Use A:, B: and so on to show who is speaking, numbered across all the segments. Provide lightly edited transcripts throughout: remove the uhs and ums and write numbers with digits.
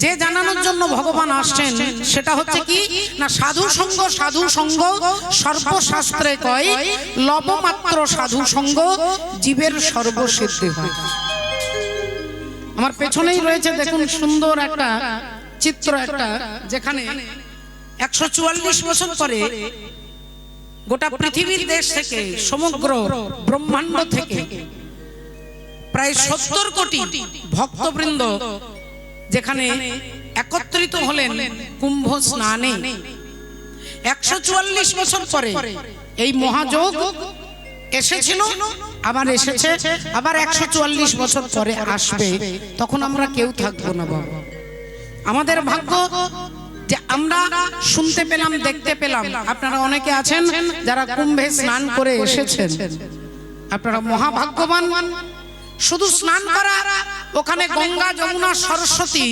A: যে জানানোর জন্য ভগবান আসছেন সেটা হচ্ছে কি না সাধু সঙ্গ সর্বশাস্ত্রে কয় লবমাত্র সাধু সঙ্গ জীবের সর্বসিদ্ধি হয়। আমার পেছনেই রয়েছে দেখুন সুন্দর একটা চিত্র, একটা যেখানে 144 বছর পরে গোটা পৃথিবীর দেশ থেকে সমগ্র ব্রহ্মাণ্ড থেকে প্রায় 70 কোটি ভক্তবৃন্দ যেখানে একত্রিত হলেন কুম্ভ স্নানে। 144 বছর পরে এই মহাযোগ এসেছিল, আবার এসেছে, আবার 144 বছর পরে আসবে। তখন আমরা কেউ থাকবো না বাবা। আমাদের ভাগ্য যে আমরা শুনতে পেলাম, দেখতে পেলাম। আপনারা অনেকে আছেন যারা কুম্ভে স্নান করে এসেছেন, আপনারা মহাভাগ্যবান। শুধু স্নান করা, ওখানে গঙ্গা যমুনা সরস্বতী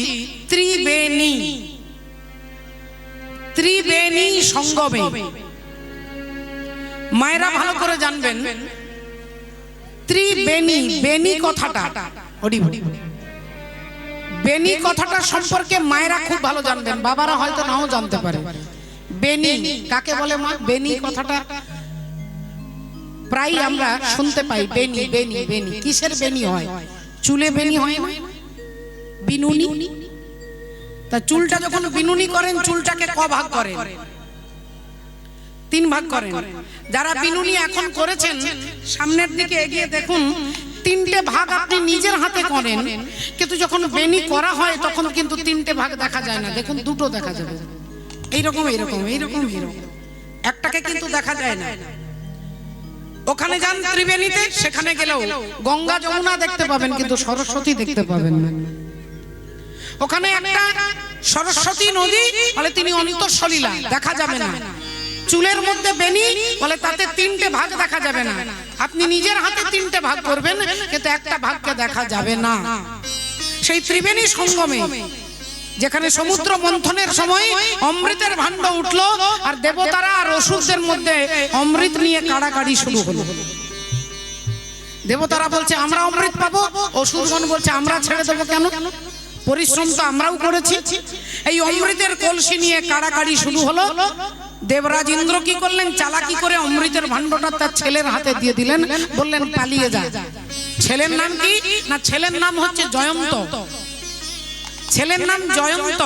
A: ত্রিবেণী সঙ্গমে। মায়েরা ভালো করে জানবেন ত্রিবেণী, বেণী কথাটা, বেণী কথাটা সম্পর্কে মায়েরা খুব ভালো জানবেন, বাবারা হয়তো নাও জানতে পারে। বেণী কাকে বলে মা? বেণী কথাটা প্রায় আমরা শুনতে পাই। বেণী বেণী বেণী কিসের বেণী হয়? চুলে বেণী হয় না, বিনুনি। তা চুলটা যখন বিনুনি করেন, চুলটাকে ক ভাগ করেন? 3 ভাগ করেন। যারা বিনুনি এখন করেছেন সামনের দিকে এগিয়ে দেখুন, 3টে ভাগ আপনি নিজের হাতে করেন, কিন্তু যখন বেণী করা হয় তখন কিন্তু 3টে ভাগ দেখা যায় না। দেখুন 2টো দেখা যাবে, এইরকম এইরকম এইরকম এইরকম, একটাকে কিন্তু দেখা যায় না। ওখানে যান ত্রিবেণীতে, সেখানে গেলেও গঙ্গা যমুনা দেখতে পাবেন, কিন্তু সরস্বতী দেখতে পাবেন না। ওখানে একটা সরস্বতী নদী বলে তিনি অন্তঃসলীলা, দেখা যাবে না। চুলের মধ্যে বেণী বলে তাতে 3টে ভাগ দেখা যাবে না। আপনি নিজের হাতে 3টে ভাগ করবেন, কিন্তু একটা ভাগকে দেখা যাবে না। সেই ত্রিবেণী সঙ্গমে যেখানে সমুদ্র মন্থনের সময় অমৃতের ভাণ্ড উঠলো, আর দেবতারা আর অসুরদের মধ্যে অমৃত নিয়ে কাড়াকাড়ি শুরু হলো। দেবতারা বলছে আমরা অমৃত পাবো, অসুরগণ বলছে আমরা ছেড়ে দেবো কেন, পরিশ্রম তো আমরাও করেছি। এই অমৃতের কলসি নিয়ে কাড়াকাড়ি শুরু হলো। দেবরাজ ইন্দ্র কি করলেন? চালাকি করে অমৃতের ভাণ্ডটা তার ছেলের হাতে দিয়ে দিলেন, বললেন পালিয়ে যা। ছেলের নাম কি না? ছেলের নাম হচ্ছে জয়ন্ত। ছেলের নাম জয়ন্ত।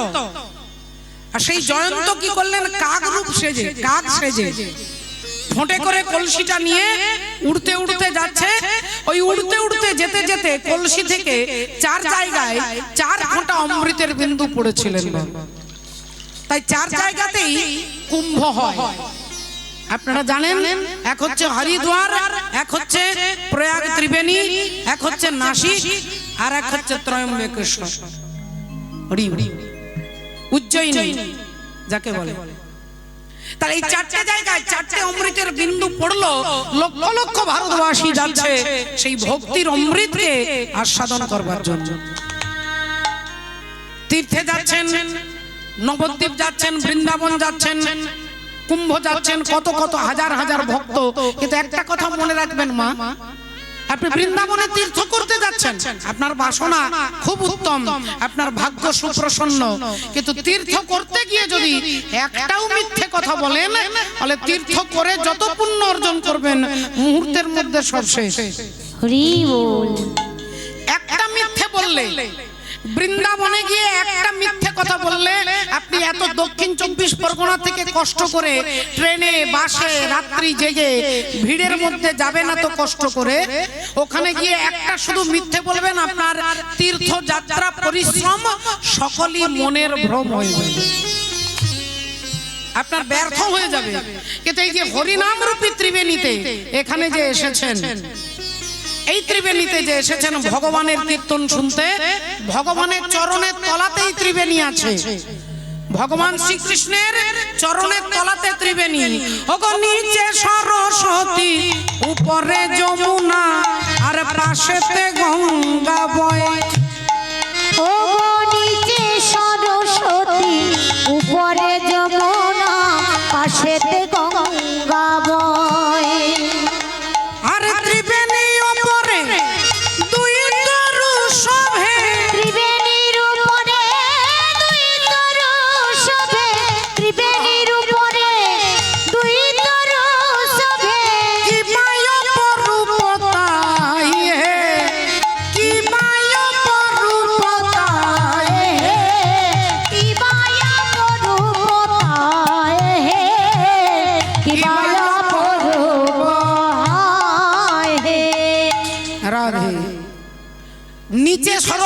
A: আর সেই জয়ন্ত কি করলেন? কাক রূপ সেজে, কাক সেজে ঠোঁটে করে কলসিটা নিয়ে উড়তে উড়তে যাচ্ছে। ওই উড়তে উড়তে যেতে যেতে কলসি থেকে 4 জায়গায় 4 ফোঁটা অমৃতের বিন্দু পড়েছিলেন। তাই 4 জায়গাতেই কুম্ভ হয়। আপনারা জানেন, এক হচ্ছে হরিদ্বার, এক হচ্ছে প্রয়াগ ত্রিবেণী, এক হচ্ছে নাসিক, আর এক হচ্ছে ত্রয়ম্বকেশ্বর, উজ্জয়িনী যাকে বলে। তাহলে এই 4টে জায়গায় 4টে অমৃতের বিন্দু পড়লো। লক্ষ লক্ষ ভারতবাসী যাচ্ছে সেই ভক্তির অমৃতকে আস্বাদন করবার জন্য। তীর্থে যাচ্ছেন, নবদ্বীপ যাচ্ছেন, বৃন্দাবন যাচ্ছেন, কুম্ভ যাচ্ছেন, কত কত হাজার হাজার ভক্ত। কিন্তু একটা কথা মনে রাখবেন মা, আপনি বৃন্দাবনে তীর্থ করতে যাচ্ছেন, আপনার বাসনা খুব উত্তম, আপনার ভাগ্য সুপ্রসন্ন, কিন্তু তীর্থ করতে গিয়ে যদি একটাও মিথ্যে কথা বলেন, তাহলে তীর্থ করে যত পুণ্য অর্জন করবেন মুহূর্তের মধ্যে সব শেষ। হরি বল। একটা মিথ্যে বললে, বৃন্দাবনে গিয়ে একটা মিথ্যে কথা বললে, আপনি এত দক্ষিণ 24 পরগনা থেকে কষ্ট করে ট্রেনে বাসে রাত্রি জেগে ভিড়ের মধ্যে যাবেন এত কষ্ট করে, ওখানে গিয়ে একটা শুধু মিথ্যে বলবেন, আপনার তীর্থযাত্রা পরিশ্রম সকলই মনের ভ্রম হয়ে যাবে, আপনার ব্যর্থ হয়ে যাবে। কিন্তু এই যে হরিনাম রূপী ত্রিবেণীতে এখানে যে এসেছেন, এই ত্রিবেণীতে যে এসেছেন ভগবানের কীর্তন শুনতে, ভগবানের চরণের তলাতেই ত্রিবেণী আছে। ভগবান শ্রীকৃষ্ণের চরণের তলাতে ত্রিবেণী। ওগো নিচে সরস্বতী, উপরে যমুনা, আর পাশেতে গঙ্গা বয়।
B: ওগো নিচে সরস্বতী, উপরে যমুনা, পাশেতে গঙ্গা বয়।
A: আর ত্রিবেণী উপরে দুই তরু শোভে,
B: ত্রিবেণীর উপরে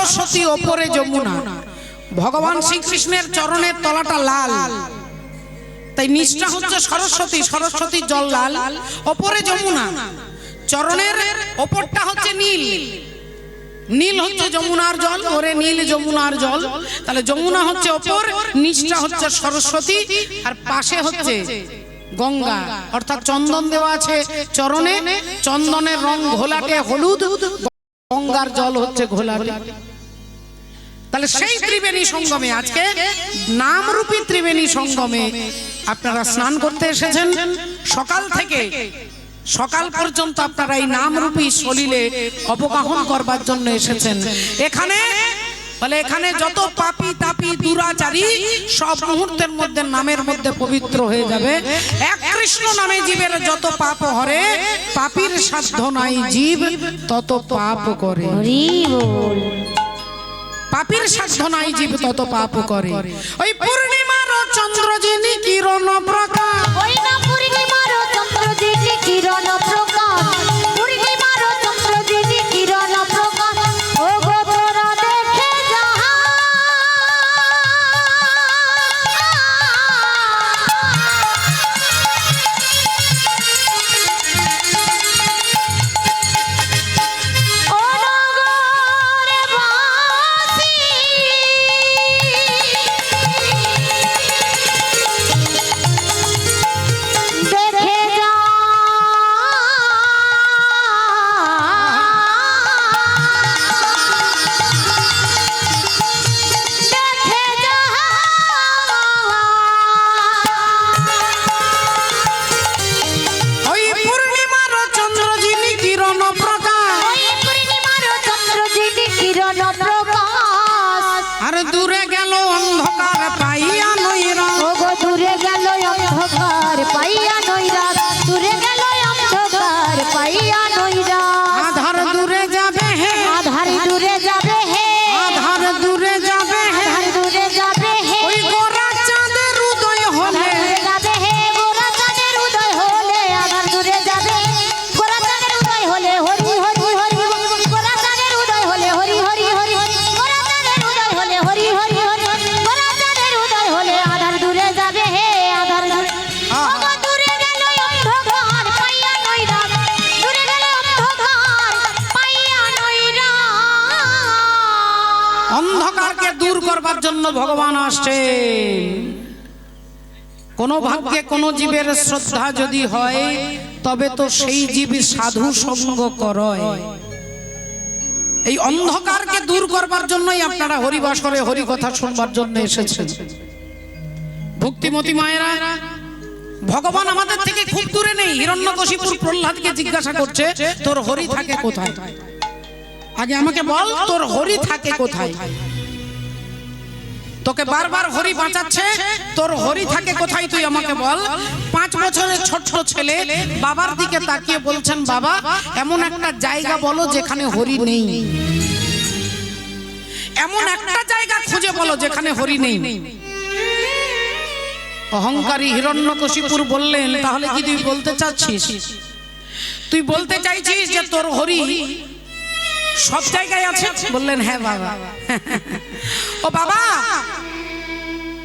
A: সরস্বতী, ওপরে যমুনা। ভগবান শ্রীকৃষ্ণের চরণের তলাটা লাল, তাই নিচটা হচ্ছে সরস্বতী, সরস্বতীর জল লাল, ওপরে যমুনা। চরণের ওপরটা হচ্ছে নীল, নীল হচ্ছে যমুনার জল, ওরে নীল যমুনার জল। তাহলে যমুনা হচ্ছে ওপর, নিচটা হচ্ছে সরস্বতী, আর পাশে হচ্ছে গঙ্গা, অর্থাৎ চন্দন দেওয়া আছে চরণে, চন্দনের রং ঘোলাটে হলুদ, গঙ্গার জল হচ্ছে ঘোলাটে। তাহলে সেই ত্রিবেণী সঙ্গমে আজকে নামরূপী ত্রিবেণী সঙ্গমে আপনারা স্নান করতে এসেছেন। সকাল থেকে সকাল পর্যন্ত আপনারা এই নামরূপী সলিলে অবগাহন করবার জন্য এসেছেন। এখানে বলে এখানে যত পাপী তাপী দুরাচারী সব মুহূর্তের মধ্যে নামের মধ্যে পবিত্র হয়ে যাবে। এক কৃষ্ণ নামে জীবের যত পাপ হরে, পাপীর সাধ্য নাই জীব তত পাপ করে।
B: হরি বল।
A: পাপীর সাধ্য নাই জীব তত পাপ করে। ওই পূর্ণিমার চন্দ্র যিনি কিরণ প্রকাশ,
B: ওই না পূর্ণিমার চন্দ্র যিনি কিরণ প্রকাশ, পূর্ণিমার চন্দ্র যিনি কিরণ প্রকাশ, ও গো তোরা দেখে যাহা, ও নগরে বাসী, দেখে যা, দেখে যা,
A: ওই পূর্ণিমার চন্দ্র যিনি কিরণ প্রকাশ,
B: ওই পূর্ণিমার চন্দ্র যিনি কিরণ প্রকাশ,
A: আর দূরে গেল অন্ধকার পাইয়া নৈরা,
B: ও গো দূরে গেল অন্ধকার পাইয়া নৈরাত, দূরে গেল অন্ধকার পাইয়া নৈরাত,
A: আধার দূরে যাবে হে,
B: আধার দূরে যাবে হে,
A: আধার দূরে যাবে হে,
B: আধার দূরে যাবে হে,
A: ওই গোরা চাঁদের উদয় হলে,
B: আধার দূরে যাবে হে, গোরা চাঁদের উদয় হলে, আধার দূরে যাবে, গোরা চাঁদের উদয় হলে, হরি হরি হরি, গোরা চাঁদের উদয় হলে, হরি হরি হরি, গোরা চাঁদের উদয় হলে, হরি হরি হরি, গোরা চাঁদের উদয় হলে, আধার দূরে যাবে হে, আধার দূরে, ও গো দূরে গেল অন্ধকার পাইয়া নৈরাত, দূরে গেল অন্ধকার পাইয়া নৈরাত।
A: অন্ধকারকে দূর করবার জন্য ভগবান আসছে। কোন ভাগ্যে কোন জীবের শ্রদ্ধা যদি হয়, তবে তো সেই জীব সাধু সঙ্গ করয়। এই অন্ধকারকে দূর করবার জন্যই আপনারা হরিবাসরে হরি কথা শুনবার জন্য এসেছেন। ভক্তিমতী মায়েরা, ভগবান আমাদের থেকে খুব দূরে নেই। হিরণ্যকশিপুর প্রহ্লাদকে জিজ্ঞাসা করছে, তোর হরি থাকে কোথায়? আগে আমাকে বল, তোর হরি থাকে কোথায়? তোকে বারবার হরি বাঁচাচ্ছে, তোর হরি থাকে কোথায় তুই আমাকে বল। 5 বছরের ছোট্ট ছেলে বাবার দিকে তাকিয়ে বলছেন, বাবা এমন একটা জায়গা বলো যেখানে হরি নেই, এমন একটা জায়গা খুঁজে বলো যেখানে হরি নেই। অহংকারী হিরণ্যকশিপুর বললেন, তাহলে কি তুই বলতে চাচ্ছিস, তুই বলতে চাইছিস যে তোর হরি সব জায়গায় আছে? বললেন, হ্যাঁ বাবা। ও বাবা,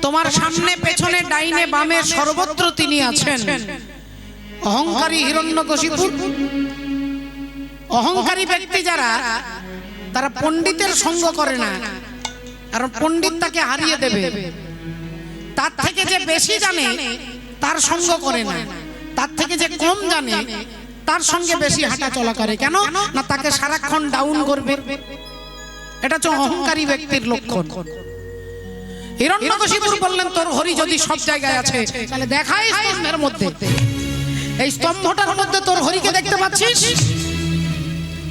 A: তোমার সামনে পেছনে ডাইনে বামে সর্বত্র তিনি আছেন। অহংকারী হিরণ্যকশিপুর, অহংকারী ব্যক্তি যারা, তারা পণ্ডিতের সঙ্গ করে না, কারণ পণ্ডিত তাকে হারিয়ে দেবে। তার থেকে যে বেশি জানে তার সঙ্গ করে না, তার থেকে যে কম জানে তার সঙ্গে বেশি হাঁটা চলা করে। কেন না, তাকে সারাক্ষণ ডাউন করবে। এটা হচ্ছে অহংকারী ব্যক্তির লক্ষণ। হিরণ্যকশিপুর বললেন, তোর হরি যদি সব জায়গায় আছে তাহলে দেখাই স্তম্ভের মধ্যে, এই স্তম্ভটার মধ্যে তোর হরিকে দেখতে পাচ্ছিস?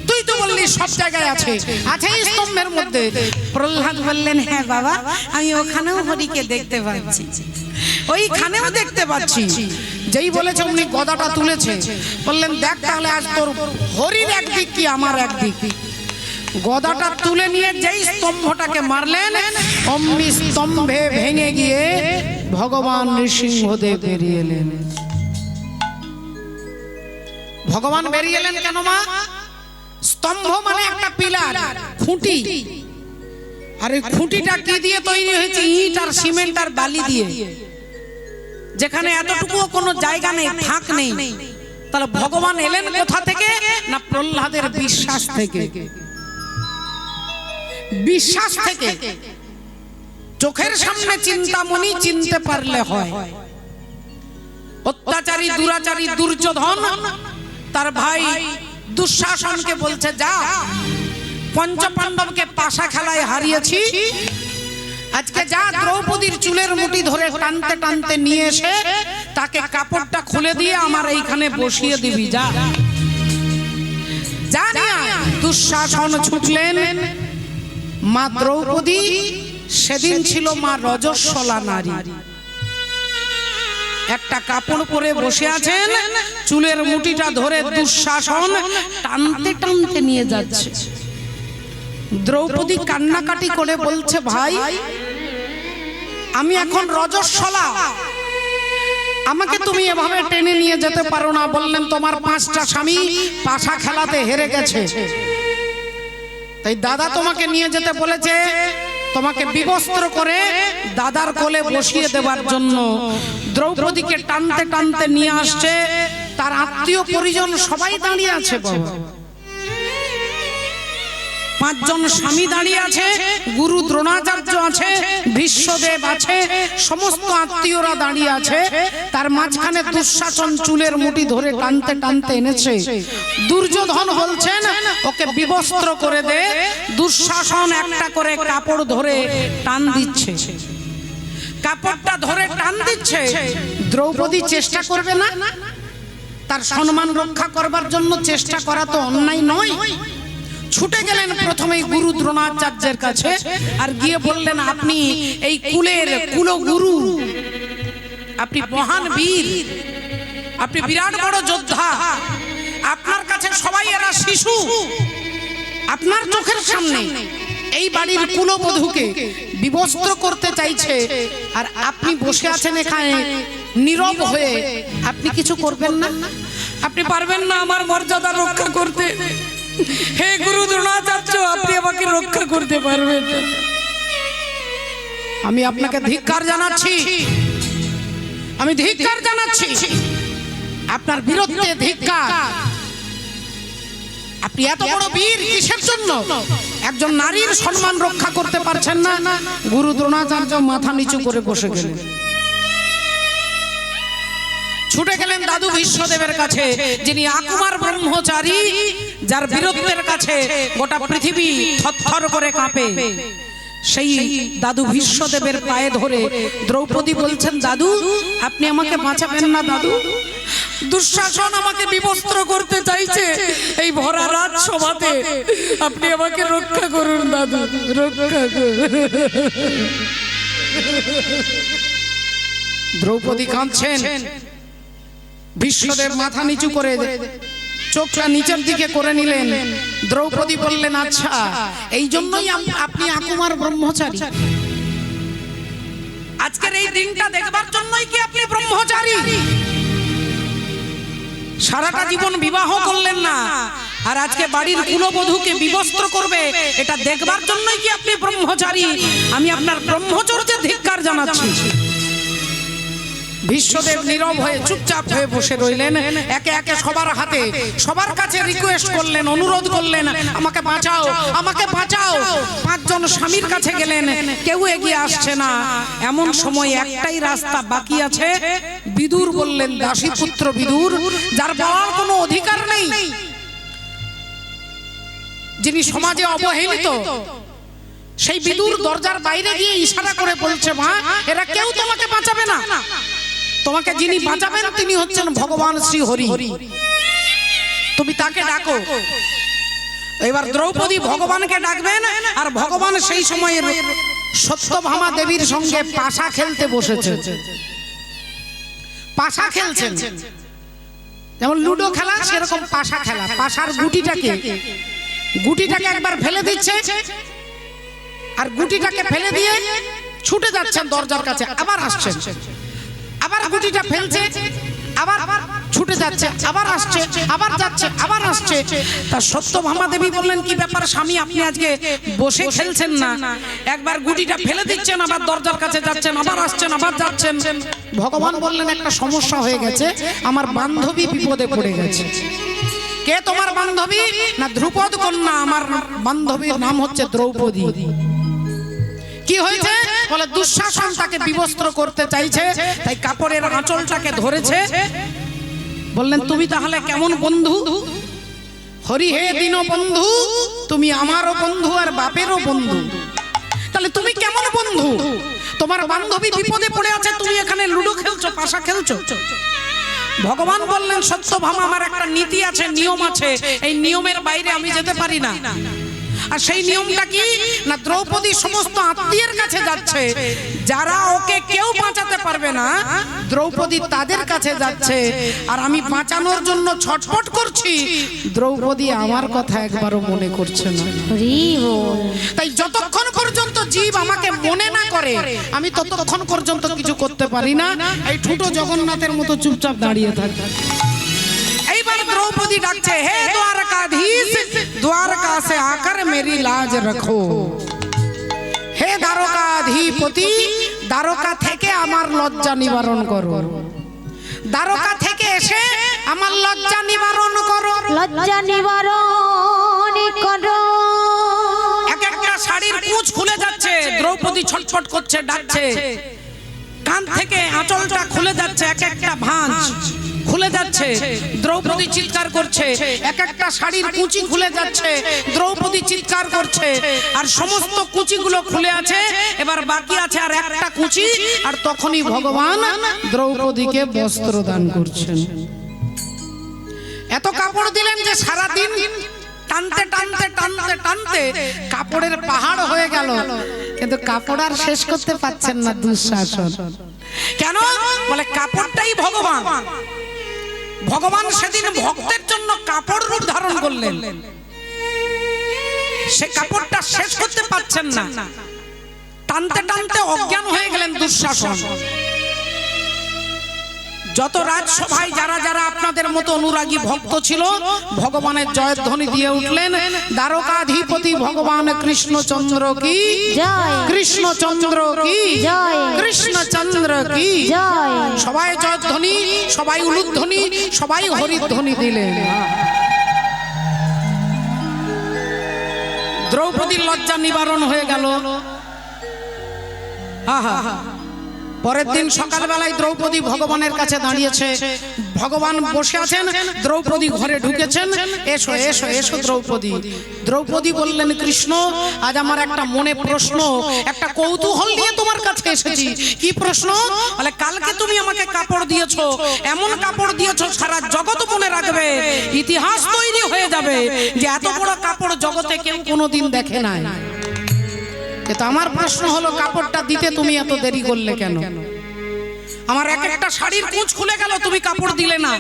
A: তুই তো বললি সব জায়গায় আছে, আছে এই স্তম্ভের মধ্যে। প্রহ্লাদ বললেন, হ্যাঁ বাবা, আমি ওখানেও হরিকে দেখতে পাচ্ছি, ওইখানেও দেখতে পাচ্ছি। যেই বলেছে অমনি গদাটা তুলেছে, বললেন, দেখ তাহলে আজ তোর হরির একদিক কি আমার একদিক। গদাটা তুলে নিয়ে যেই স্তম্ভটাকে মারলেন, অমনি স্তম্ভে ভেঙে গিয়ে ভগবান নৃসিংহদেব বেরিয়ে এলেন। ভগবান বেরিয়ে এলেন কেন মা? স্তম্ভ মানে একটা পিলার, খুঁটি। আর এই খুঁটিটা কি দিয়ে তৈরি হয়েছে? ইট আর সিমেন্ট আর বালি দিয়ে, যেখানে এতটুকুও কোনো জায়গা নেই, ফাঁক নেই। তাহলে ভগবান এলেন কোথা থেকে? না প্রহ্লাদের বিশ্বাস থেকে। বিশ্বাস থেকে। চোখের সামনে চিন্তামণি চিনতে পারলে হয়। অত্যাচারী দুরাচারী দুর্যোধন তার ভাই দুঃশাসনকে বলছে, যা পঞ্চপাণ্ডবকে পাশা খেলায় হারিয়েছি, আজকে যা দ্রৌপদীর চুলের মুঠি ধরে টানতে টানতে নিয়ে এসে তাকে কাপড়টা খুলে দিয়ে আমার এইখানে বসিয়ে দিবি, যা যা। দুঃশাসন ছুটলেন। মা দ্রৌপদী সেদিন ছিল মা রজস্বলা নারী, একটা কাপড় পরে বসে আছেন, চুলের মুঠিটা ধরে দুঃশাসন টানতে টানতে নিয়ে যাচ্ছে। দ্রৌপদী কান্নাকাটি করে বলছে, ভাই আমি এখন রজস্বলা, আমাকে তুমি এভাবে টেনে নিয়ে যেতে পারো না। বললেন, তোমার 5টা স্বামী পাশা খেলাতে হেরে গেছে, তাই দাদা তোমাকে নিয়ে যেতে বলেছে, তোমাকে বিবস্ত্র করে দাদার কোলে বসিয়ে দেওয়ার জন্য। দ্রৌপদীকে টানতে টানতে নিয়ে আসছে, তার আত্মীয় পরিজন সবাই দাঁড়িয়ে আছে। বাবা, 5 জন স্বামী দাঁড়িয়ে আছে, গুরু দ্রোণাচার্য আছে, ভীষ্মদেব আছে, সমস্ত আত্মীয়রা দাঁড়িয়ে আছে। তার মাঝখানে দুঃশাসন চুলের মুঠি ধরে টানতে টানতে এনেছে। দুর্যোধন বলছেন, ওকে বিবস্ত্র করে দে। দুঃশাসন একটা করে কাপড় ধরে টান দিচ্ছে, কাপড়টা ধরে টান দিচ্ছে। দ্রৌপদী চেষ্টা করবে না? তার সম্মান রক্ষা করবার জন্য চেষ্টা করা তো অন্যায় নয়। ছুটে গেলেন প্রথমেই গুরু দ্রোণাচার্যের কাছে, আর গিয়ে বললেন, আপনি এই কুলের কুলগুরু, আপনি মহান বীর, আপনি বিরাট বড় যোদ্ধা, আপনার কাছে সবাই এরা শিশু। আপনার চোখের সামনে এই বাড়ির কুলবধূকে বিবস্ত্র করতে চাইছে, আর আপনি বসে আছেন এখানে নীরব হয়ে, আপনি কিছু করবেন না? আপনি পারবেন না আমার মর্যাদা রক্ষা করতে? হে গুরু দ্রোণাচার্য, আপনি আমাকে রক্ষা করতে পারবেন না? আমি আপনাকে ধিক্কার জানাচ্ছি, আমি ধিক্কার জানাচ্ছি, আপনার বিরুদ্ধে ধিক্কার। আপনি এত বড় বীর কিসের জন্য? একজন নারীর সম্মান রক্ষা করতে পারছেন না? গুরু দ্রোণাচার্য মাথা নিচু করে বসে গেলেন। ছুটে গেলেন দাদু ভীষ্মদেবের কাছে, যিনি আকুমার ব্রহ্মচারী, যার বীরত্বের কাছে গোটা পৃথিবী থরথর করে কাঁপে। সেই দাদু ভীষ্মদেবের পায়ে ধরে দ্রৌপদী বলছেন, দাদু আপনি আমাকে বাঁচাবেন না? দাদু, দুঃশাসন আমাকে বিবস্ত্র করতে চাইছে এই ভরা রাজসভাতে, আপনি আমাকে রক্ষা করুন দাদু, রক্ষা করুন। দ্রৌপদী কাঁদছেন। ভীষ্মদেব মাথা নিচু করে চোখটা নিচের দিকে করে নিলেন। দ্রৌপদী বললেন, আচ্ছা এই জন্যই আপনি আকুমার ব্রহ্মচারী? আজকের এই দিনটা দেখবার জন্যই কি আপনি ব্রহ্মচারী? সারাটা জীবন বিবাহ করলেন না, আর আজকে বাড়ির কুলবধূকে বিবস্ত্র করবে, এটা দেখবার জন্যই কি আপনি ব্রহ্মচারী? আমি আপনার ব্রহ্মচর্যের ধিক্কার জানাচ্ছি। ভীষ্মদেব নীরব হয়ে চুপচাপ হয়ে বসে রইলেন। একে একে সবার হাতে সবার কাছে রিকোয়েস্ট করলেন, অনুরোধ করলেন, আমাকে বাঁচাও, আমাকে বাঁচাও। 5 জন স্বামীর কাছে গেলেন, কেউ এগিয়ে আসছে না। এমন সময় একটাই রাস্তা বাকি আছে। বিদুর বললেন, দাসীপুত্র বিদুর, যার বলার কোনো অধিকার নেই, যিনি সমাজে অবহেলিত, সেই বিদুর দরজার বাইরে গিয়ে ইশারা করে বলছে, মা এরা কেউ তোমাকে বাঁচাবে না, তোমাকে যিনি বাঁচাবেন তিনি হচ্ছেন ভগবান শ্রী হরি, তুমি তাকে ডাকো। এবার দ্রৌপদী ভগবানকে ডাকবেন, আর ভগবান সেই সময়ের সত্যভামা দেবীর সঙ্গে পাশা খেলতে বসেছে। পাশা খেলছেন, যেমন লুডো খেলা সেরকম পাশা খেলা। পাশার গুটিটাকে একবার ফেলে দিচ্ছে, আর গুটিটাকে ফেলে দিয়ে ছুটে যাচ্ছেন দরজার কাছে, আবার আসছেন, আবার গুটিটা ফেলছে, আবার ছুটে ছুটে যাচ্ছে, আবার আসছে, আবার যাচ্ছে, আবার আসছে। তা সত্যভামা দেবী বললেন, কি ব্যাপার স্বামী, আপনি আজকে বসে খেলছেন না, একবার গুটিটা ফেলে দিচ্ছেন, আবার দরজার কাছে যাচ্ছেন, আবার আসছেন, আবার যাচ্ছেন। ভগবান বললেন, একটা সমস্যা হয়ে গেছে, আমার বান্ধবী বিপদে পড়ে গেছে। কে তোমার বান্ধবী? না ধ্রুপদ কন্যা, আমার বান্ধবীর নাম হচ্ছে দ্রৌপদী। কি হয়েছে? বলে দুঃশাসন তাকে বিবস্ত্র করতে চাইছে, তাই কাপড়ের আঁচলটাকে ধরেছে। বললেন, তুমি তাহলে কেমন বন্ধু? হরি হে দীন বন্ধু, তুমি আমারও বন্ধু আর বাপেরও বন্ধু। তাহলে তুমি কেমন বন্ধু? তোমার বান্ধবী বিপদে পড়ে আছে, তুমি এখানে লুডো খেলছো, পাশা খেলছো। ভগবান বললেন, সত্যভামা, আমার একটা নীতি আছে, নিয়ম আছে, এই নিয়মের বাইরে আমি যেতে পারি না। আর সেই নিয়মটা কি? না দ্রৌপদী সমস্ত আত্মীয়ের কাছে যাচ্ছে, যারা ওকে কেউ বাঁচাতে পারবে না, দ্রৌপদী তাদের কাছে যাচ্ছে। আর আমি বাঁচানোর জন্য ছটফট করছি, দ্রৌপদী আমার কথা একবারও মনে করছে না। তাই যতক্ষণ পর্যন্ত জীব আমাকে মনে না করে, আমি ততক্ষণ পর্যন্ত কিছু করতে পারি না। এই ঠুটো জগন্নাথের মতো চুপচাপ দাঁড়িয়ে থাকি। এইবার দ্রৌপদী ডাকছে, হে দ্বারকাধীশ, দ্বারকা সে আকার মেরি লাজ রাখো। হে দ্বারকাধিপতি, দ্বারকা থেকে আমার লজ্জা নিবারণ করো। দ্বারকা থেকে এসে আমার লজ্জা নিবারণ করো।
B: লজ্জা নিবারণ করো।
A: এক একটা শাড়ির কুঁচ খুলে যাচ্ছে, দ্রৌপদী ছটফট করছে, ডাকছে। কান থেকে আঁচলটা খুলে যাচ্ছে, এক একটা ভাঁজ খুলে যাচ্ছে, দ্রৌপদী চিৎকার করছে। এক একটা শাড়ির কুচি খুলে যাচ্ছে, দ্রৌপদী চিৎকার করছে। আর সমস্ত কুচিগুলো খুলে আছে, এবার বাকি আছে আর একটা কুচি। আর তখনই ভগবান দ্রৌপদীকে বস্ত্র দান করছেন। এত কাপড় দিলেন যে সারা দিন টানতে টানতে টানতে টানতে কাপড়ের পাহাড় হয়ে গেল, কিন্তু কাপড় আর শেষ করতে পারছেন না দুঃশাসন। কেন? বলে কাপড়টাই ভগবান। ভগবান সেদিন ভক্তের জন্য কাপড় রূপ ধারণ করলেন, সে কাপড়টা শেষ করতে পারছেন না, টানতে টানতে অজ্ঞান হয়ে গেলেন দুঃশাসন। যত রাজসভায় যারা যারা আপনাদের মতো অনুরাগী ভক্ত ছিল, ভগবানের জয়ধ্বনি দিয়ে উঠলেন, দ্বারকাধিপতি ভগবান কৃষ্ণচন্দ্র কি জয়, কৃষ্ণচন্দ্র কি জয়, কৃষ্ণচন্দ্র কি জয়। সবাই জয়ধ্বনি, সবাই উলুধ্বনি, সবাই হরিধ্বনি দিলেন। দ্রৌপদীর লজ্জা নিবারণ হয়ে গেল। পরের দিন সকালবেলায় দ্রৌপদী ভগবানের কাছে দাঁড়িয়েছে, ভগবান বসে আছেন, দ্রৌপদী ঘরে ঢুকেছেন। এসো এসো এসো দ্রৌপদী। দ্রৌপদী বললেন, কৃষ্ণ, আজ আমার একটা মনে প্রশ্ন, একটা কৌতূহল নিয়ে তোমার কাছে এসেছি। কি প্রশ্ন? বলে, কালকে তুমি আমাকে কাপড় দিয়েছো, এমন কাপড় দিয়েছো সারা জগৎ মনে রাখবে, ইতিহাস তৈরি হয়ে যাবে যে এত বড় কাপড় জগতে কেউ কোনোদিন দেখে নাই। তো আমার প্রশ্ন হলো, কাপড়টা দিতে তুমি এত দেরি করলে কেন? আমার এক একটা শাড়ির কুঁচ খুলে গেল, তুমি কাপড় দিলে না।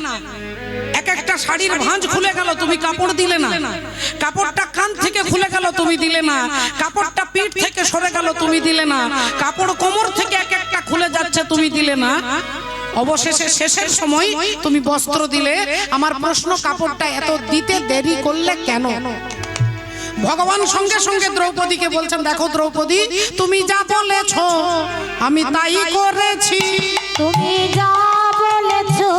A: এক একটা শাড়ির ভাঁজ খুলে গেল, তুমি কাপড় দিলে না। কাপড়টা কান থেকে খুলে গেল, তুমি দিলে না। কাপড়টা পিঠ থেকে সরে গেল, তুমি দিলে না। কাপড় কোমর থেকে এক একটা খুলে যাচ্ছে, তুমি দিলে না। অবশেষে শেষের সময় তুমি বস্ত্র দিলে। আমার প্রশ্ন, কাপড়টা এত দিতে দেরি করলে কেন? ভগবান সঙ্গে সঙ্গে দ্রৌপদীকে বলছেন, দেখো দ্রৌপদী, তুমি যা বলেছো আমি তাই করেছি।
B: তুমি যা বলেছো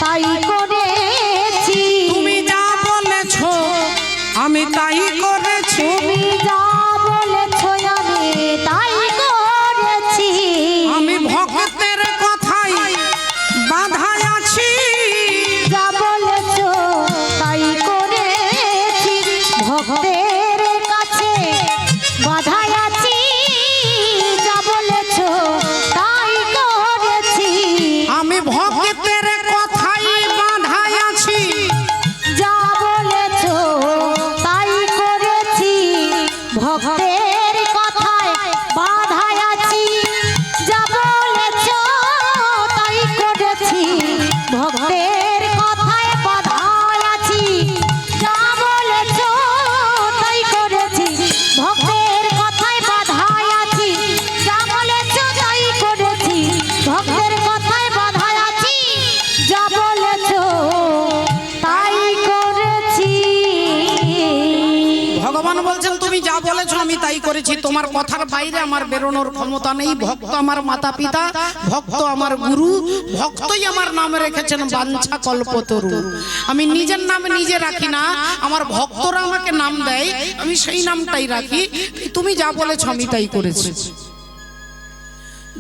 B: তাই করেছি।
A: তুমি যা বলেছো আমি তাই করেছি।
B: তুমি যা বলেছো আমি তাই করেছি।
A: আমি ভক্তের কথাই বাঁধায় আছি।
B: যা বলেছো তাই করেছি। ভক্তের কাছে বাধাই আছি। যা বলেছো তাই করেছি।
A: তোমার কথার বাইরে আমার বেরোনোর ক্ষমতা নেই। ভক্ত আমার মাতা পিতা, ভক্ত আমার গুরু, ভক্তই আমার নাম রেখেছেন বাঞ্ছা কল্পতরু। আমি নিজের নাম নিজে রাখি না, আমার ভক্তরা আমাকে নাম দেয়, আমি সেই নামটাই রাখি। তুমি যা বলেছ আমি তাই করেছি।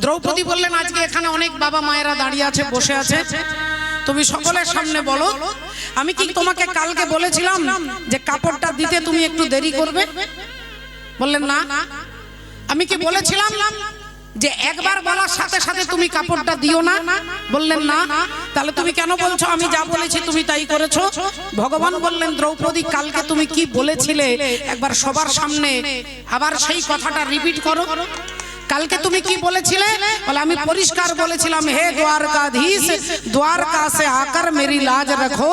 A: দ্রৌপদী বললেন, আজকে এখানে অনেক বাবা মায়েরা দাঁড়িয়ে আছে, বসে আছে, তুমি সকলের সামনে বলো, আমি কি তোমাকে কালকে বলেছিলাম যে কাপড়টা দিতে তুমি একটু দেরি করবে? বললেন না। আমি কি বলেছিলাম যে একবার বলার সাথে সাথে তুমি কাপড়টা দিও না? বললেন না। তাহলে তুমি কেন বলছো আমি যা বলেছি তুমি তাই করেছো? ভগবান বললেন, দ্রৌপদী কালকে তুমি কি বলেছিলে একবার সবার সামনে আবার সেই কথাটা রিপিট করো। কালকে তুমি কি বলেছিলে? বলে আমি পরিষ্কার বলেছিলাম, হে দ্বারকাধীশ, দ্বারকা সে আকার মেরি লাজ রাখো,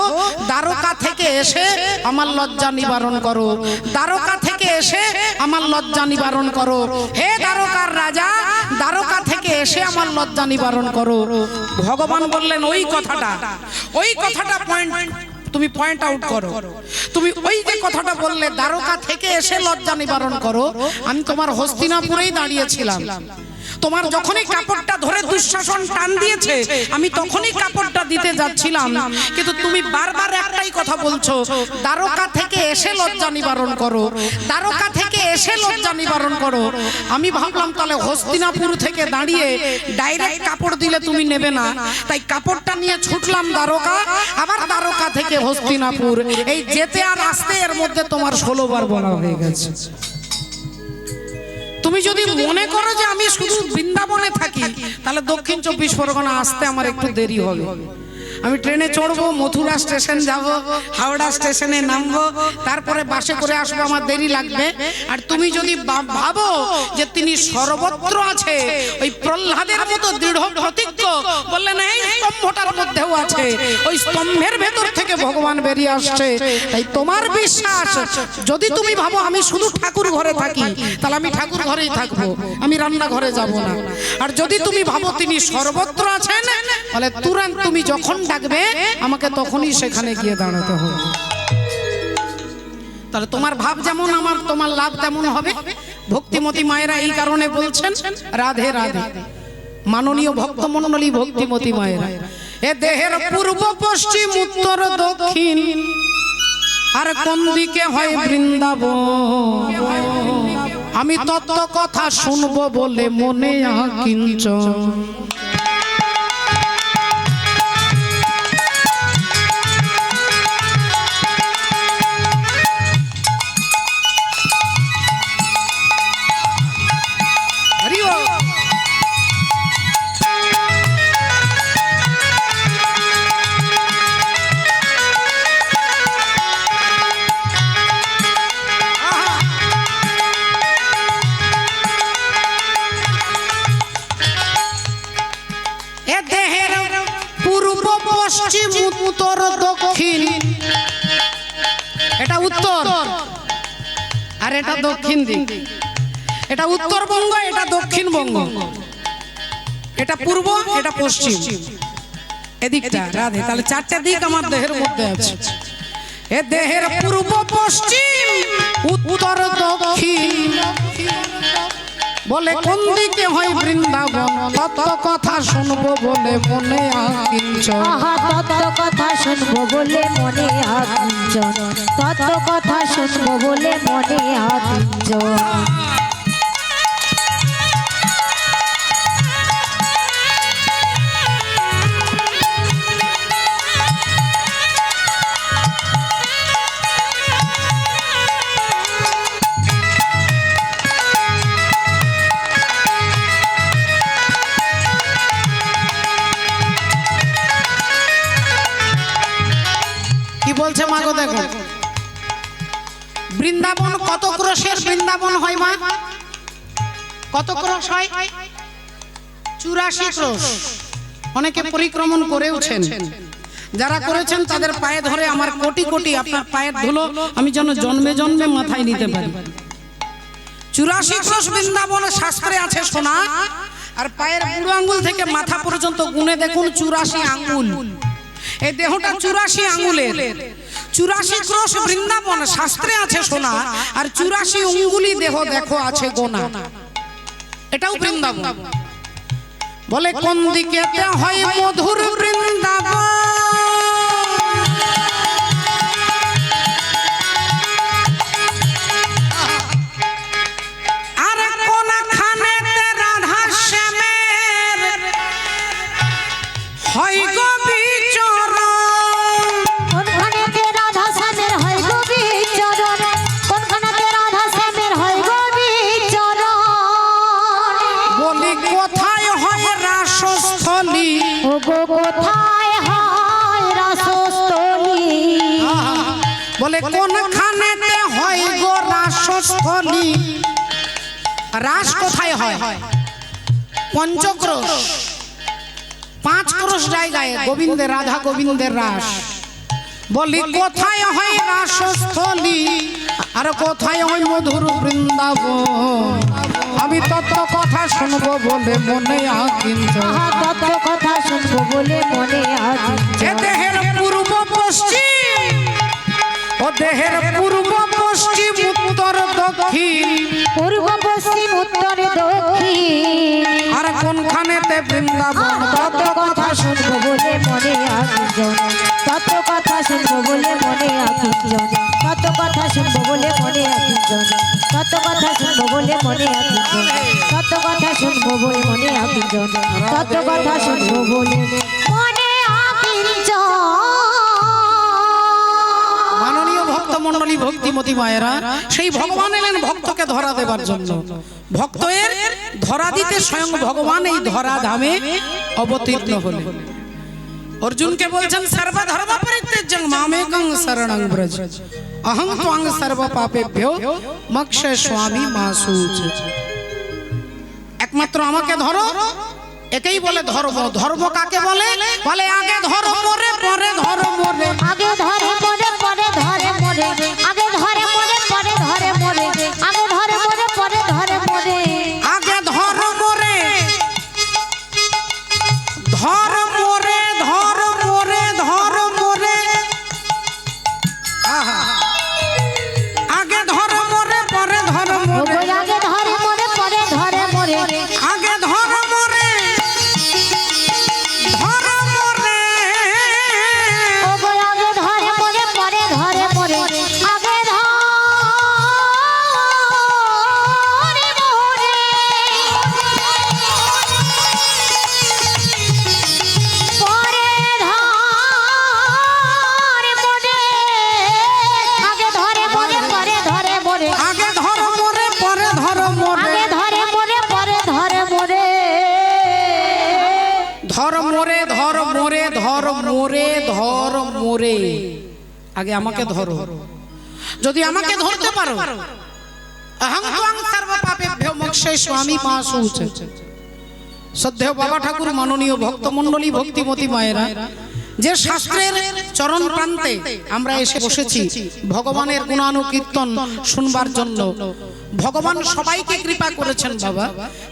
A: দ্বারকা থেকে এসে আমার লজ্জা নিবারণ করো, দ্বারকা থেকে এসে আমার লজ্জা নিবারণ করো, হে দ্বারকার রাজা, দ্বারকা থেকে এসে আমার লজ্জা নিবারণ করো। ভগবান বললেন ওই কথাটা তুমি পয়েন্ট আউট করো। তুমি ওই যে কথাটা বললে দ্বারকা থেকে এসে লজ্জা নিবারণ করো, আমি তোমার হস্তিনাপুরেই দাঁড়িয়েছিলাম। তোমার যখনই কাপড়টা ধরে দুঃশাসন টান দিয়েছে আমি তখনই কাপড়টা দিতে যাচ্ছিলাম, কিন্তু তুমি বারবার একটাই কথা বলছো, দ্বারকা থেকে এসে লজ্জা নিবারণ করো, দ্বারকা থেকে এসে লজ্জা নিবারণ করো। আমি ভাবলাম তাহলে হস্তিনাপুর থেকে দাঁড়িয়ে ডাইরেক্ট কাপড় দিলে তুমি নেবে না, তাই কাপড়টা নিয়ে ছুটলাম দ্বারকা, আবার দ্বারকা থেকে হস্তিনাপুর, এই যেতে আর আসতে এর মধ্যে তোমার 16 বার বলা হয়ে গেছে। তুমি যদি মনে করো যে আমি শুধু বৃন্দাবনে থাকি, তাহলে দক্ষিণ 24 পরগনা আসতে আমার একটু দেরি হবে। আমি ট্রেনে চড়বো, মথুরা স্টেশন যাব, হাওড়া স্টেশনে নামবো, তারপরে বাসে করে আসবো, আমার দেরি লাগবে। আর তুমি যদি ভাবো যে তিনি সর্বত্র আছে, ওই প্রহ্লাদের মতো দৃঢ় প্রতিজ্ঞ, বললেন এই স্তম্ভটার মধ্যেও আছে, ওই স্তম্ভের ভেতর থেকে ভগবান বেরিয়ে আসছে। তাই তোমার বিশ্বাস, যদি তুমি ভাবো আমি শুধু ঠাকুর ঘরে থাকি, তাহলে আমি ঠাকুর ঘরেই থাকবো, আমি রান্না ঘরে যাব না। আর যদি তুমি ভাবো তিনি সর্বত্র আছেন, তাহলে তুরন্ত তুমি যখন ডাকবে আমাকে তখনই সেখানে গিয়ে দাঁড়াতে হবে। তাহলে তোমার ভাব যেমন আমার, তোমার লাভ তেমন হবে। ভক্তিমতী মায়েরা এই কারণে বলছেন রাধে রাধে। মাননীয় ভক্তমণ্ডলী ভক্তিমতী মায়েরা, এ দেহের পূর্ব পশ্চিম উত্তর দক্ষিণ, আর কোন দিকে হয় বৃন্দাবন, আমি তত্ত্ব কথা শুনবো বলে মনে আকিঞ্চন। উত্তর দক্ষিণ, এটা উত্তর আর এটা দক্ষিণ দিক, এটা উত্তরবঙ্গ, এটা দক্ষিণবঙ্গ, এটা পূর্ব, এটা পশ্চিম, এদিকটা রাধে। তাহলে 4টে দিক আমার দেহের মধ্যে আছে। এ দেহের পূর্ব পশ্চিম উত্তর দক্ষিণ, বলে কোন দিকে হয় বৃন্দাবন, তত্ত্ব কথা শুনবো বলে মনে আকিঞ্চন।
B: তত্ত্ব কথা শুনবো বলে মনে আকিঞ্চন, তত্ত্ব কথা শুনবো বলে মনে আকিঞ্চন।
A: বলছে মা গো দেখো, বৃন্দাবন কত ক্রোশের বৃন্দাবন হয় মা? কত ক্রোশ হয়? 84 ক্রোশ। অনেকে পরিক্রমণ করেওছেন, যারা করেছেন তাদের পায়ে ধরে আমার কোটি কোটি আপনার পায়ের ধুলো আমি যেন জন্মে জন্মে মাথায় নিতে পারি। 84 ক্রোশ বৃন্দাবন শাস্ত্রে আছে শোনা। আর পায়ের বুড়ো আঙ্গুল থেকে মাথা পর্যন্ত গুনে দেখুন 84 আঙ্গুল। এই দেহটা 84 আঙ্গুলের। 84 ক্রোশ বৃন্দাবন শাস্ত্রে আছে শোনা, আর 84 অঙ্গুলি দেহ দেখো আছে গোনা। এটাও বৃন্দাবন। বলে কোন দিকেতে হয় মধুর বৃন্দাবন, আর কোনখানেতে রাধা শ্যামের হয় গো বিচরণ।
B: কোনখানেতে রাধা শ্যামের হয় গো বিচরণ, কোনখানেতে রাধা শ্যামের হয় গো বিচরণ।
A: বলি কোথায় হয় রাসস্থলী,
B: ও গো কোথায় হয় রাসস্থলী।
A: বলে কোনখানেতে হয় গো রাসস্থলী। রাস কোথায় হয়? পঞ্চক্রোশ, 5 ক্রোশ জায়গায় গোবিন্দের রাধা গোবিন্দের রাস। বলি কোথায় হয় রাসস্থলী, আর কোথায় হয় মধুর বৃন্দাবন। আমি তত কথা শুনবো বলে মনে আকিঞ্চন,
B: তত কথা শুনবো বলে মনে আছে।
A: যে দেহের পূর্ব পশ্চিম, ও দেহের পূর্ব পশ্চিম উত্তর দক্ষিণ,
B: পূর্ব পশ্চিম উত্তর দক্ষিণ,
A: আর কোনখানেতে বৃন্দাবন।
B: তত কথা শুনবো বলে মনে আকিঞ্চন, তত কথা শুনবো বলে মনে আকিঞ্চন, তত কথা শুনবো বলে মনে আকিঞ্চন, তত কথা শুনবো বলে মনে আকিঞ্চন, তত কথা শুনবো বলে মনে আকিঞ্চন, তত কথা শুনবো বলে মনে আকিঞ্চন।
A: মাননীয় ভক্ত মণ্ডলী ভক্তিমতী মায়েরা, সেই ভগবান এলেন ভক্তকে ধরা দেবার জন্য। ভক্তের ধরা দিতে স্বয়ং ভগবান এই ধরা ধামে অবতীর্ণ হলেন। অর্জুনকে বলছেন সর্বধর্ম পরিত্যাজ্যং মামেকং শরণং ব্রজ, অহং ত্বং সর্ব পাপেভ্যো মোক্ষয়িষ্যামি মা শুচ। একমাত্র আমাকে ধরো, একেই বলে ধর্ম। ধর্ম কাকে বলে? বলে আগে ধরো মোরে, পরে ধরো মোরে।
B: আগে ধরে মরে পরে ধরে মরে, আগে ধরে মরে পরে ধরে মরে, আগে ধরে মরে পরে ধরে মরে।
A: আগে ধর মোরে, ধর মোরে, ধর মোরে, ধর মোরে। আহা। আগে ধর মোরে, পরে ধর মোরে।
B: ওগো আগে ধরে মরে পরে ধরে মরে,
A: আগে ধর মোরে, ধর মোরে।
B: ওগো আগে ধরে মরে পরে ধরে মরে, আগে ধরে মরে, পরে ধরে মরে, আগে ধরে মরে পরে ধরে মরে,
A: আগে ধর মোরে, পরে ধর মোরে।
B: আগে ধরে মরে পরে ধরে মরে।
A: ধর মোরে, ধর মোরে, ধর মোরে, ধর মোরে। আগে আমাকে ধরো। যদি আমাকে ধরতে পারো, অহং ত্বং সর্ব পাপেভ্যো মোক্ষয়িষ্যামি মা শুচ। শ্রদ্ধেয় বাবা ঠাকুর, মাননীয় ভক্ত মণ্ডলী ভক্তিমতী মায়েরা, যে শাস্ত্রের চরণ প্রান্তে আমরা এসে বসেছি ভগবানের গুণানুকীর্তন শুনবার জন্য। ভগবান সবাইকে কৃপা করেছেন বাবা,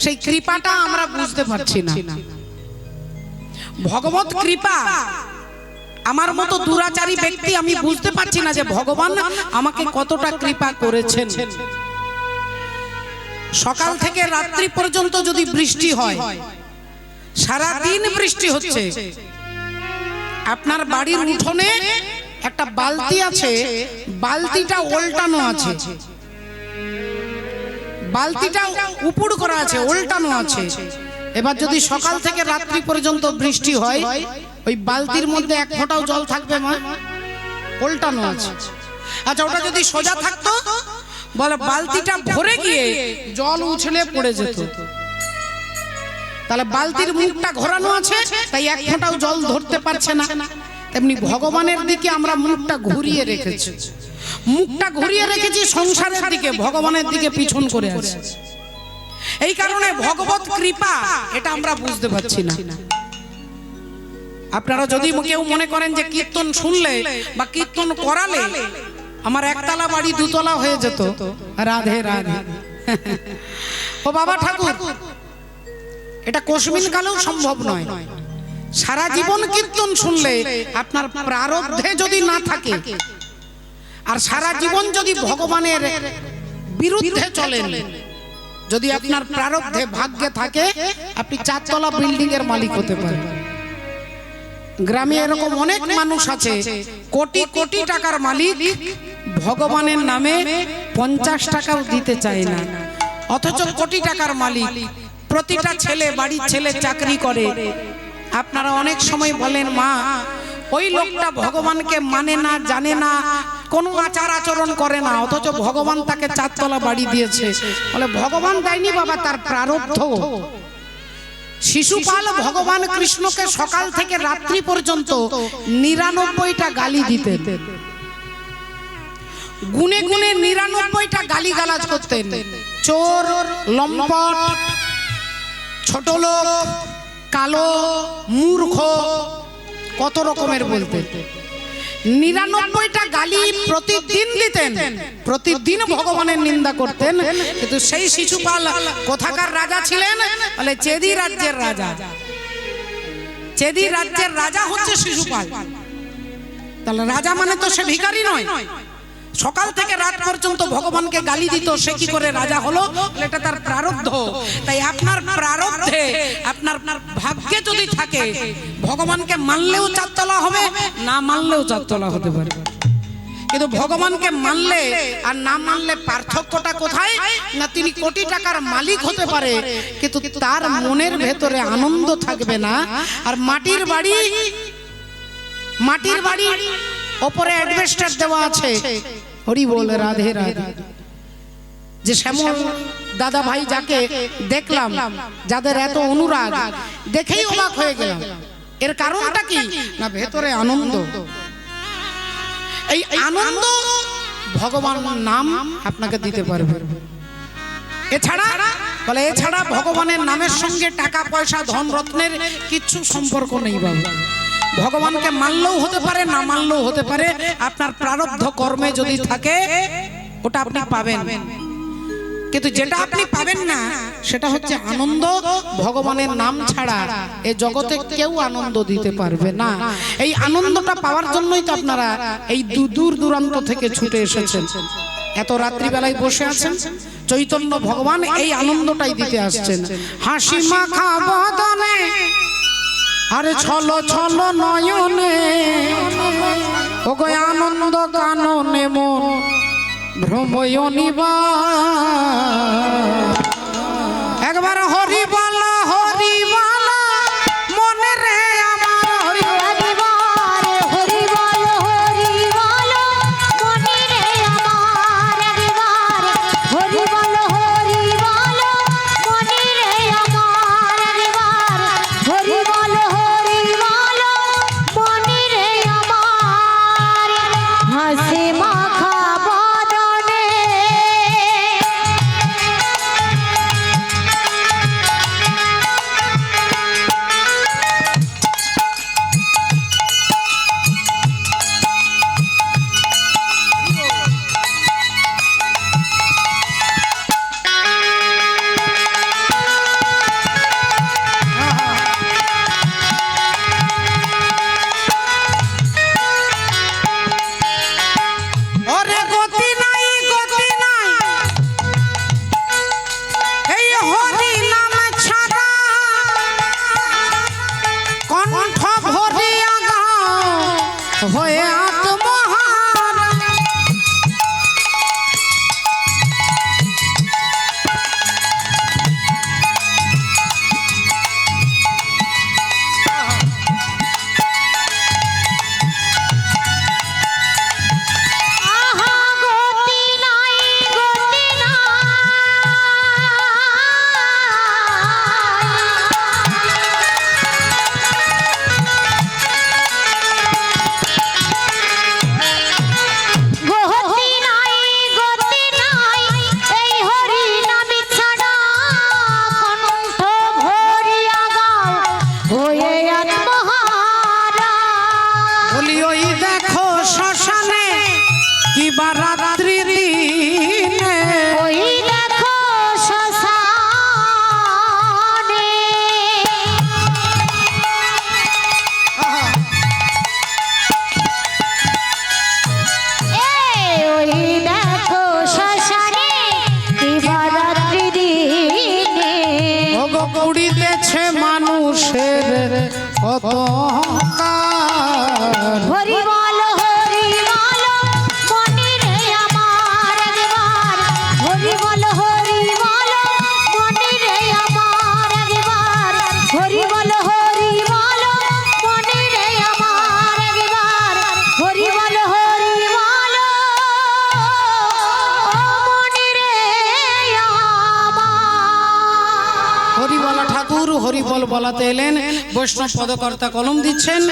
A: সেই কৃপাটা আমরা বুঝতে পারছি না। ভগবত কৃপা, আমার মতো দুরাচারী ব্যক্তি আমি বুঝতে পারছি না যে ভগবান আমাকে কতটা কৃপা করেছেন। সকাল থেকে রাত্রি পর্যন্ত যদি বৃষ্টি হয়, সারা দিন বৃষ্টি হচ্ছে, আপনার বাড়ির উঠোনে একটা বালতি আছে, বালতিটা উল্টানো আছে, বালতিটা উপুড় করা আছে, উল্টানো আছে। এবার যদি সকাল থেকে রাত্রি পর্যন্ত বৃষ্টি হয়, ওই বালতির মধ্যে এক ফোঁটাও জল থাকবে মা? উল্টানো আছে। আচ্ছা, ওটা যদি সোজা থাকতো, বলে বালতিটা ভরে গিয়ে জল উছলে পড়ে যেত। তাহলে বালতির মুখটা ঘোরানো আছে, তাই এক ফোঁটাও জল ধরতে পারছে না। তেমনি ভগবানের দিকে আমরা মুখটা ঘুরিয়ে রেখেছি, মুখটা ঘুরিয়ে রেখেছি সংসারের দিকে, ভগবানের দিকে পিছন করে আছে। এই কারণে ভগবত কৃপা এটা আমরা বুঝতে পারছি না। আপনারা যদি কেউ মনে করেন যে কীর্তন শুনলে বা কীর্তন করালে আমার একতলা বাড়ি দুতলা হয়ে যেত, রাধে রাধে। ও বাবা ঠাকুর, এটা কোশমিন কালেও সম্ভব নয়। সারা জীবন কীর্তন শুনলে আপনার প্রারব্ধে যদি না থাকে আর সারা জীবন যদি ভগবানের বিরুদ্ধে চলেন, যদি আপনার প্রারব্ধে ভাগ্যে থাকে, আপনি 4 তলা বিল্ডিং এর মালিক হতে পারেন। গ্রামে এরকম অনেক মানুষ আছে কোটি কোটি টাকার মালিক, ভগবানের নামে 50 টাকাও দিতে চায় না, অথচ কোটি টাকার মালিক। প্রতিটা ছেলে, বাড়ির ছেলে চাকরি করে। আপনারা অনেক সময় বলেন, মা ওই লোকটা ভগবানকে মানে না, জানে না, কোনো আচার আচরণ করে না, অথচ ভগবান তাকে 4 তলা বাড়ি দিয়েছে। বলে ভগবান দেয়নি বাবা, তার প্রারব্ধ। শিশুপাল ভগবান কৃষ্ণকে সকাল থেকে রাত্রি পর্যন্ত 99টা গালি দিতেন, গুনে গুনে 99টা গালি গালাজ করতেন। চোর, লম্পট, ছোট লোক, কালো, মূর্খ, কত রকমের বলতেন। 99টা গালি প্রতিদিন দিতেন, প্রতিদিন ভগবানের নিন্দা করতেন। কিন্তু সেই শিশুপাল কোথাকার রাজা ছিলেন? বলে চেদি রাজ্যের রাজা। চেদি রাজ্যের রাজা হচ্ছে শিশুপাল। তাহলে রাজা মানে তো সে ভিখারি নয়। সকাল থেকে রাত পর্যন্ত ভগবানকে গালি দিত, সে কি করে রাজা হলো? এটা তার প্রারব্ধ। তাই আপনার প্রারব্ধে, আপনার ভাগ্যে যদি থাকে, ভগবানকে মানলেও 4 তলা হবে, না মানলেও 4 তলা হতে পারে। কিন্তু ভগবানকে মানলে আর না মানলে পার্থক্যটা কোথায়? না তিনি কোটি টাকার মালিক হতে পারে, কিন্তু তার মনের ভেতরে আনন্দ থাকবে না। আর মাটির বাড়ি ওপরে অ্যাডভেস্টার দেওয়া আছে, হরি বল, রাধে রাধে। যে শ্যামল দাদা ভাই যাকে দেখলাম, যাদের এত অনুরাগ, দেখেই অবাক হয়ে গেলাম। এর কারণটা কি? না ভেতরে আনন্দ। এই আনন্দ ভগবান নাম আপনাকে দিতে পারবে। এছাড়া ভগবানের নামের সঙ্গে টাকা পয়সা, ধন রত্নের কিচ্ছু সম্পর্ক নেই বাবা। ভগবানকে মানলেও হতে পারে, না মানলেও হতে পারে। আপনার প্রারব্ধ কর্মে যদি থাকে, ওটা আপনি পাবেন। কিন্তু যেটা আপনি পাবেন না, সেটা হচ্ছে আনন্দ। ভগবানের নাম ছাড়া এই জগতে কেউ আনন্দ দিতে পারবে না। এই আনন্দটা পাওয়ার জন্যই তো আপনারা এই দূর দূরান্ত থেকে ছুটে এসেছেন, এত রাত্রিবেলায় বসে আছেন। চৈতন্য ভগবান এই আনন্দটাই দিতে আসছেন। হাসি মাখা বদনে আরে ছল ছল নয়নে, ওগো আনন্দ কাননে মন ভ্রময় নিবার। একবার হরি বলা, হরি বলা মনে রে আমার, হরি
B: হরি বল, হরি বল মনে রে আমার। একবার হরি বল, হরি বল মনে রে আমার। একবার হরি বল, হরি বল মনে রে আমার। হাসি মাখা বদনে
A: পুড়িতেছে মানুষের কত অহংকার।
B: হরি বল মনি রে আমার একবার, হরি বল মনি রে আমার একবার, হরি বল মনি রে আমার একবার, হরি বল মনি রে আমার।
A: হরিবলা ঠাকুর হরিবল বলাতে এলেন, বৈষ্ণব পদকর্তা কলম দিচ্ছেন।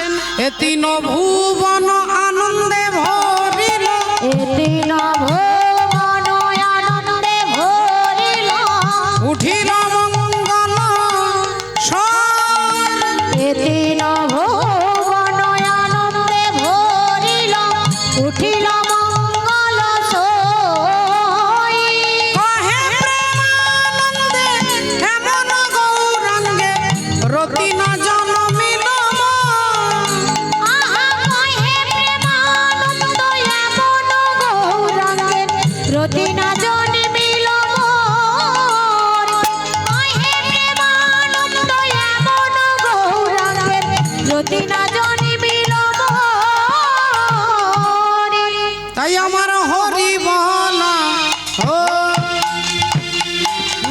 A: এ তিন ভুবন আনন্দে ভরিল,
B: এ তিন ভুবন আনন্দে ভরিল,
A: উঠিল মঙ্গল স্বর।
B: এ তিন ভুবন আনন্দে ভরিল, উঠিল মঙ্গল সই।
A: কহে প্রেমানন্দে এমন গৌরাঙ্গে রতি না জনমিল মন।
B: আহা কহে প্রেমানন্দ এমন গৌরাঙ্গে রতি না জন্মিল মোর। কহে প্রেমানন্দ এমন গৌরাঙ্গে রতি না জন্মিল মোর।
A: তাই আমার হরি বলা ও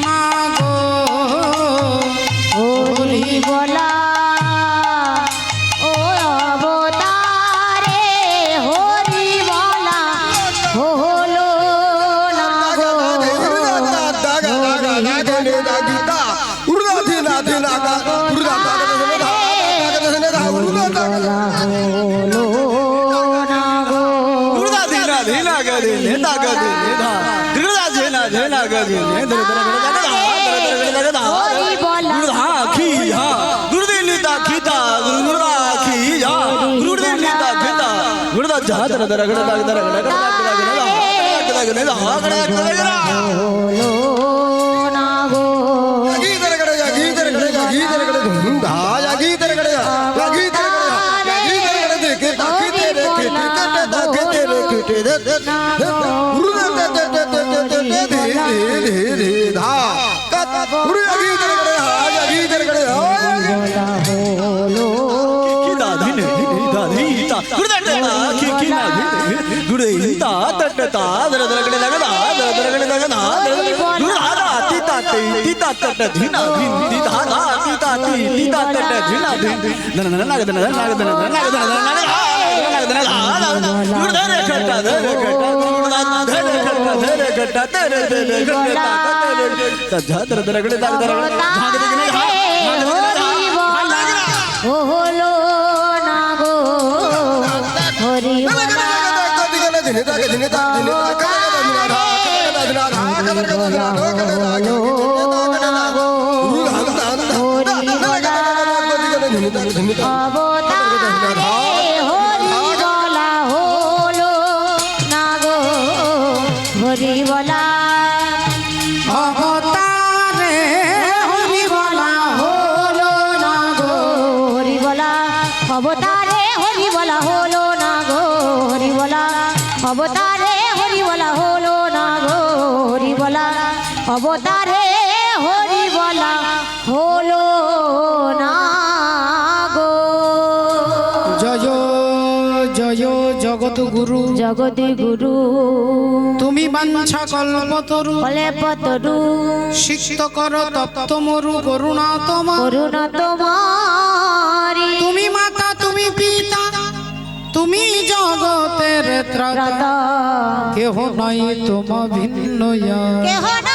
A: না গো,
B: হরি বলা ও অবতারে, হরি বলা হলো না গো। হলো না গো, হরি বলা অবতারে, হরি বলা হলো না গো, হরি বলা
A: অবতারে হরি বলা হলো না গো,
B: হরি বলা অবতারে, হরি বলা হলো না গো, হরি বলা অবতারে, হরি বলা হলো না গো, হরি বলা অবতারে, হরি বলা হলো না গো।
A: জয় জয় জগৎ গুরু,
B: জগতি গুরু
A: তুমি বাঞ্ছা কল্পতরু,
B: বলে পতরু,
A: সিক্ত কর তপ্ত মরু করুণা তোমার।
B: করুণা তোমারি,
A: তুমি মাতা তুমি পিতা তুমি জগতের ত্রাতা,
B: রাতা
A: কেহ নাই তোমা ভিন্ন ইয়া।
B: কেহ না